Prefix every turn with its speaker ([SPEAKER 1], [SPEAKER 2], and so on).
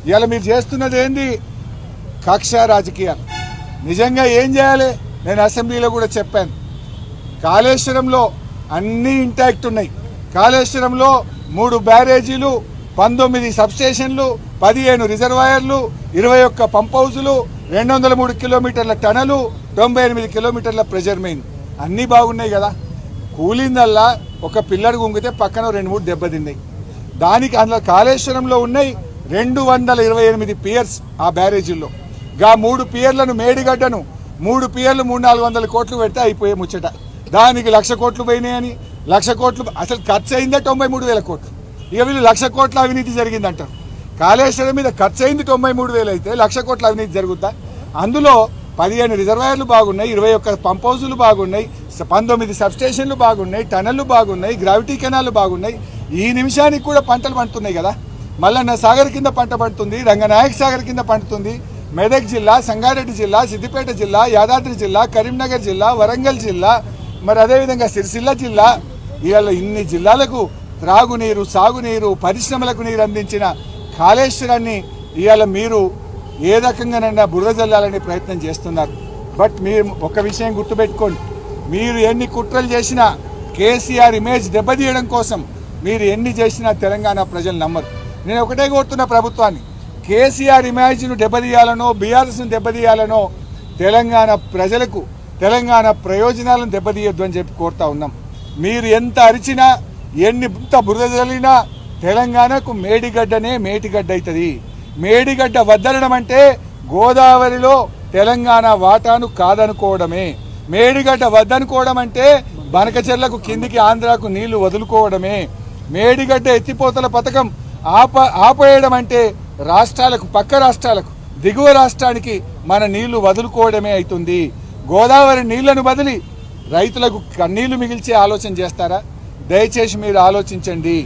[SPEAKER 1] ఇవాళ మీరు చేస్తున్నది ఏంది? కక్ష రాజకీయాలు. నిజంగా ఏం చేయాలి? నేను అసెంబ్లీలో కూడా చెప్పాను. కాళేశ్వరంలో అన్నీ ఇంటాక్ట్ ఉన్నాయి. కాళేశ్వరంలో 3 బ్యారేజీలు, 19 సబ్స్టేషన్లు, 15 రిజర్వాయర్లు, 21 పంప్ హౌజులు, 203 కిలోమీటర్ల టనలు, 98 కిలోమీటర్ల ప్రెజర్ మెయిన్ అన్నీ బాగున్నాయి కదా. కూలిందల్లా ఒక పిల్లర్ గుంగితే పక్కన 2-3 దెబ్బతిన్నాయి. దానికి అందులో కాళేశ్వరంలో ఉన్నాయి 228 పియర్స్. ఆ బ్యారేజీల్లో 3 పియర్లను, మేడిగడ్డను 3 పియర్లు 300-400 కోట్లు పెడితే అయిపోయే ముచ్చట. దానికి 1,00,000 కోట్లు పోయినాయని, 1,00,000 కోట్లు అసలు ఖర్చు అయిందే 93,000 కోట్లు. ఇక వీళ్ళు 1,00,000 కోట్ల అవినీతి జరిగిందంటారు. కాళేశ్వరం మీద ఖర్చు అయింది 93,000 అయితే 1,00,000 కోట్ల అవినీతి జరుగుద్దా? అందులో 15 రిజర్వాయర్లు బాగున్నాయి, 21 పంప్ హౌజులు బాగున్నాయి, 19 సబ్స్టేషన్లు బాగున్నాయి, టనళ్లు బాగున్నాయి, గ్రావిటీ కెనాల్లు బాగున్నాయి. ఈ నిమిషానికి కూడా పంటలు పండుతున్నాయి కదా. మల్లన్న సాగర్ కింద పంట పండుతుంది, రంగనాయక సాగర్ కింద పండుతుంది. మెదక్ జిల్లా, సంగారెడ్డి జిల్లా, సిద్దిపేట జిల్లా, యాదాద్రి జిల్లా, కరీంనగర్ జిల్లా, వరంగల్ జిల్లా, మరి అదేవిధంగా సిరిసిల్ల జిల్లా. ఇవాళ ఇన్ని జిల్లాలకు త్రాగునీరు, సాగునీరు, పరిశ్రమలకు నీరు అందించిన కాళేశ్వరాన్ని ఇవాళ మీరు ఏ రకంగానైనా బురద జల్లాలనే ప్రయత్నం చేస్తున్నారు. బట్ మీరు ఒక విషయం గుర్తుపెట్టుకోండి, మీరు ఎన్ని కుట్రలు చేసినా, కేసీఆర్ ఇమేజ్ దెబ్బతీయడం కోసం మీరు ఎన్ని చేసినా తెలంగాణ ప్రజలు నమ్మరు. నేను ఒకటే కోరుతున్న ప్రభుత్వాన్ని, కేసీఆర్ ఇమేజ్ను దెబ్బతీయాలనో, బీఆర్ఎస్ను దెబ్బతీయాలనో తెలంగాణ ప్రజలకు, తెలంగాణ ప్రయోజనాలను దెబ్బతీయొద్దు అని చెప్పి కోరుతా ఉన్నాం. మీరు ఎంత అరిచినా, ఎంత బురద జల్లినా తెలంగాణకు మేడిగడ్డనే మేటిగడ్డ అవుతుంది. మేడిగడ్డ వద్దనడం అంటే గోదావరిలో తెలంగాణ వాటాను కాదనుకోవడమే. మేడిగడ్డ వద్దనుకోవడం అంటే బనకచెర్లకు కిందికి ఆంధ్రాకు నీళ్లు వదులుకోవడమే. మేడిగడ్డ ఎత్తిపోతల పథకం ఆపేయడం అంటే రాష్ట్రాలకు, పక్క రాష్ట్రాలకు, దిగువ రాష్ట్రానికి మన నీళ్లు వదులుకోవడమే అవుతుంది. గోదావరి నీళ్లను బదిలి రైతులకు కన్నీళ్లు మిగిల్చే ఆలోచన చేస్తారా? దయచేసి మీరు ఆలోచించండి.